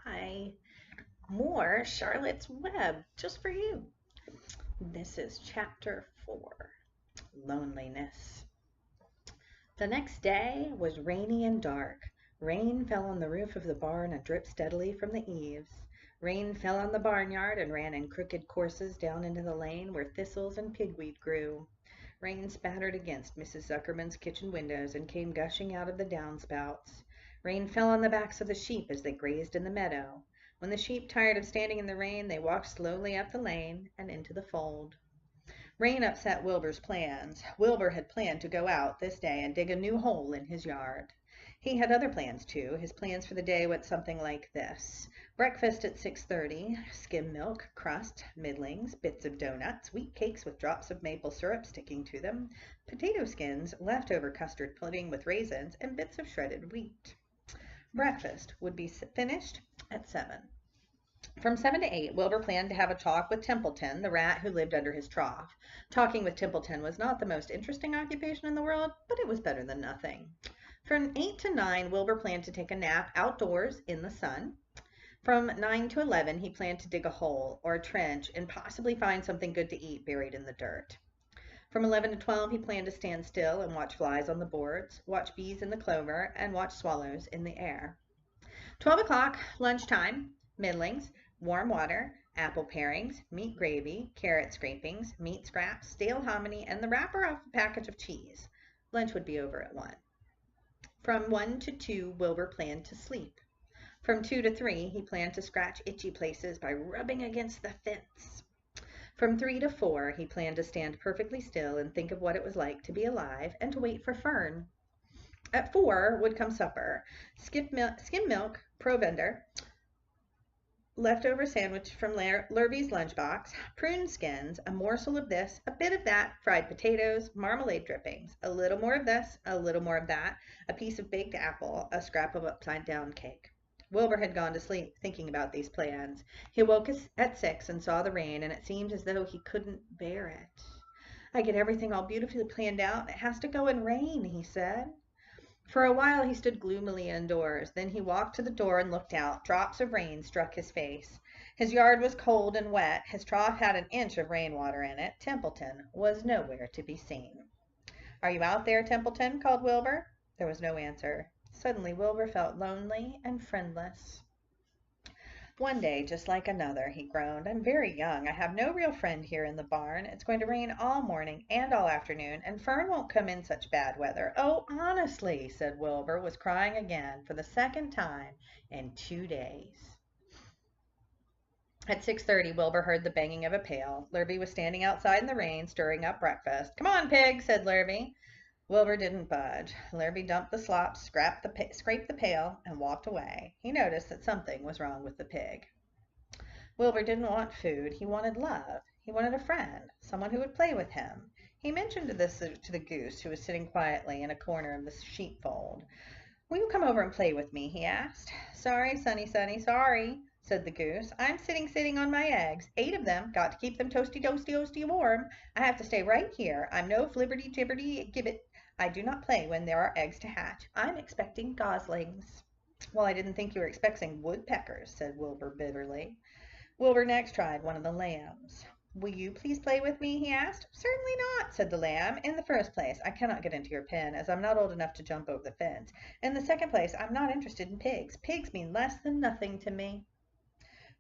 Hi. More Charlotte's Web just for you. This is chapter 4, Loneliness. The next day was rainy and dark. Rain fell on the roof of the barn and dripped steadily from the eaves. Rain fell on the barnyard and ran in crooked courses down into the lane where thistles and pigweed grew. Rain spattered against Mrs. Zuckerman's kitchen windows and came gushing out of the downspouts. Rain fell on the backs of the sheep as they grazed in the meadow. When the sheep tired of standing in the rain, they walked slowly up the lane and into the fold. Rain upset Wilbur's plans. Wilbur had planned to go out this day and dig a new hole in his yard. He had other plans, too. His plans for the day went something like this. Breakfast at 6:30, skim milk, crust, middlings, bits of donuts, wheat cakes with drops of maple syrup sticking to them, potato skins, leftover custard pudding with raisins, and bits of shredded wheat. Breakfast would be finished at 7. From 7 to 8, Wilbur planned to have a talk with Templeton, the rat who lived under his trough. Talking with Templeton was not the most interesting occupation in the world, but it was better than nothing. From 8 to 9, Wilbur planned to take a nap outdoors in the sun. From 9 to 11, he planned to dig a hole or a trench and possibly find something good to eat buried in the dirt. From 11 to 12, he planned to stand still and watch flies on the boards, watch bees in the clover, and watch swallows in the air. 12 o'clock, lunchtime, middlings, warm water, apple parings, meat gravy, carrot scrapings, meat scraps, stale hominy, and the wrapper off a package of cheese. Lunch would be over at 1. From 1 to 2, Wilbur planned to sleep. From 2 to 3, he planned to scratch itchy places by rubbing against the fence. From 3 to 4, he planned to stand perfectly still and think of what it was like to be alive and to wait for Fern. At 4 would come supper, skim milk, provender, leftover sandwich from Lurvy's lunchbox, prune skins, a morsel of this, a bit of that, fried potatoes, marmalade drippings, a little more of this, a little more of that, a piece of baked apple, a scrap of upside-down cake. Wilbur had gone to sleep thinking about these plans. He woke at 6 and saw the rain, and it seemed as though he couldn't bear it. I get everything all beautifully planned out, and it has to go and rain, he said. For a while he stood gloomily indoors. Then he walked to the door and looked out. Drops of rain struck his face. His yard was cold and wet. His trough had an inch of rainwater in it. Templeton was nowhere to be seen. "Are you out there, Templeton?" called Wilbur. There was no answer. Suddenly Wilbur felt lonely and friendless. "One day just like another," he groaned. "I'm very young. I have no real friend here in the barn. It's going to rain all morning and all afternoon, and Fern won't come in such bad weather." "Oh, honestly," said Wilbur, was crying again for the second time in 2 days. At 6:30, Wilbur heard the banging of a pail. Lurvy was standing outside in the rain, stirring up breakfast. "Come on, pig," said Lurvy. Wilbur didn't budge. Lurvy dumped the slop, scraped the pail, and walked away. He noticed that something was wrong with the pig. Wilbur didn't want food. He wanted love. He wanted a friend, someone who would play with him. He mentioned this to the goose, who was sitting quietly in a corner of the sheepfold. "Will you come over and play with me?" he asked. "Sorry, Sonny, sorry," said the goose. "I'm sitting on my eggs. 8 of them. Got to keep them toasty warm. I have to stay right here. I'm no flibberty gibberty gibbet. I do not play when there are eggs to hatch. I'm expecting goslings." "Well, I didn't think you were expecting woodpeckers," said Wilbur bitterly. Wilbur next tried one of the lambs. "Will you please play with me?" he asked. "Certainly not," said the lamb. "In the first place, I cannot get into your pen, as I'm not old enough to jump over the fence. In the second place, I'm not interested in pigs. Pigs mean less than nothing to me."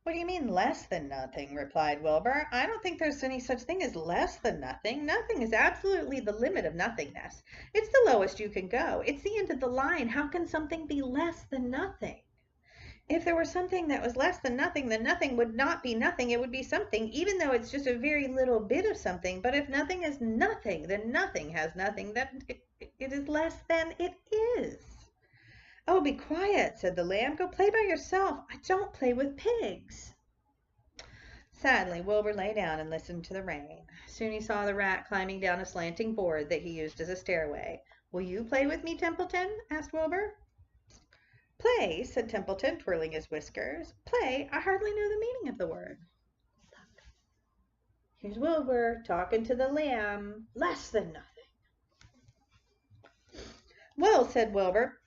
"What do you mean, less than nothing?" replied Wilbur. "I don't think there's any such thing as less than nothing. Nothing is absolutely the limit of nothingness. It's the lowest you can go. It's the end of the line. How can something be less than nothing?" "If there were something that was less than nothing, then nothing would not be nothing. It would be something, even though it's just a very little bit of something. But if nothing is nothing, then nothing has nothing. Then it is less than it is." "Oh, be quiet," said the lamb. "Go play by yourself. I don't play with pigs." Sadly, Wilbur lay down and listened to the rain. Soon he saw the rat climbing down a slanting board that he used as a stairway. "Will you play with me, Templeton?" asked Wilbur. "Play," said Templeton, twirling his whiskers. "Play? I hardly know the meaning of the word." Here's Wilbur talking to the lamb. "Less than nothing." "Well," said Wilbur,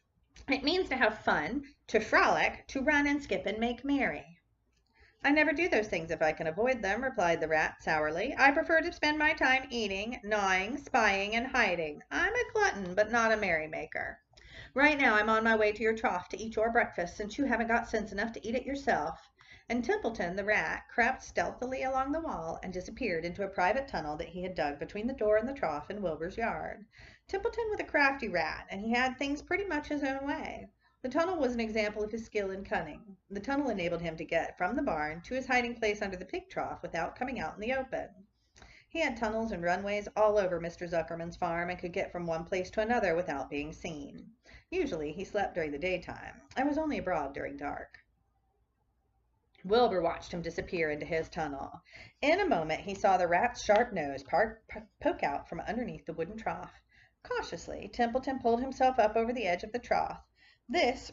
It means to have fun, to frolic, to run and skip and make merry. I never do those things if I can avoid them, replied the rat sourly. I prefer to spend my time eating, gnawing, spying, and hiding. I'm a glutton, but not a merrymaker. Right now I'm on my way to your trough to eat your breakfast, since you haven't got sense enough to eat it yourself. And Templeton, the rat, crept stealthily along the wall and disappeared into a private tunnel that he had dug between the door and the trough in Wilbur's yard. Templeton was a crafty rat, and he had things pretty much his own way. The tunnel was an example of his skill and cunning. The tunnel enabled him to get from the barn to his hiding place under the pig trough without coming out in the open. He had tunnels and runways all over Mr. Zuckerman's farm and could get from one place to another without being seen. Usually he slept during the daytime and was only abroad during dark. Wilbur watched him disappear into his tunnel. In a moment he saw the rat's sharp nose poke out from underneath the wooden trough. Cautiously, Templeton pulled himself up over the edge of the trough. This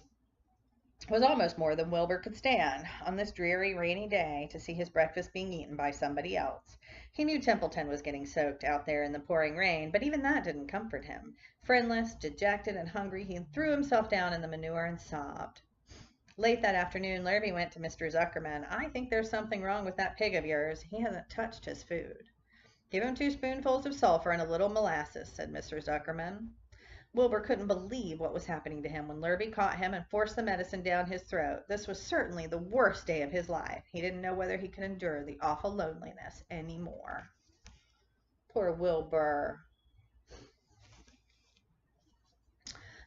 was almost more than Wilbur could stand on this dreary, rainy day to see his breakfast being eaten by somebody else. He knew Templeton was getting soaked out there in the pouring rain, but even that didn't comfort him. Friendless, dejected, and hungry, he threw himself down in the manure and sobbed. Late that afternoon, Lurvy went to Mr. Zuckerman. I think there's something wrong with that pig of yours. He hasn't touched his food. Give him 2 spoonfuls of sulphur and a little molasses, said Mr. Zuckerman. Wilbur couldn't believe what was happening to him when Lurvy caught him and forced the medicine down his throat. This was certainly the worst day of his life. He didn't know whether he could endure the awful loneliness any more. Poor Wilbur.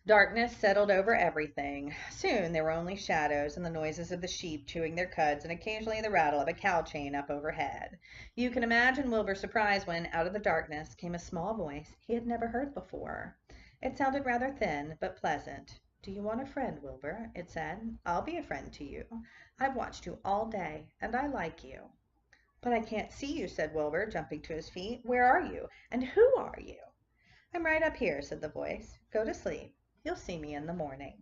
Darkness settled over everything. Soon there were only shadows and the noises of the sheep chewing their cuds and occasionally the rattle of a cow chain up overhead. You can imagine Wilbur's surprise when, out of the darkness, came a small voice he had never heard before. It sounded rather thin, but pleasant. Do you want a friend, Wilbur? It said. I'll be a friend to you. I've watched you all day, and I like you. But I can't see you, said Wilbur, jumping to his feet. Where are you? And who are you? I'm right up here, said the voice. Go to sleep. You'll see me in the morning.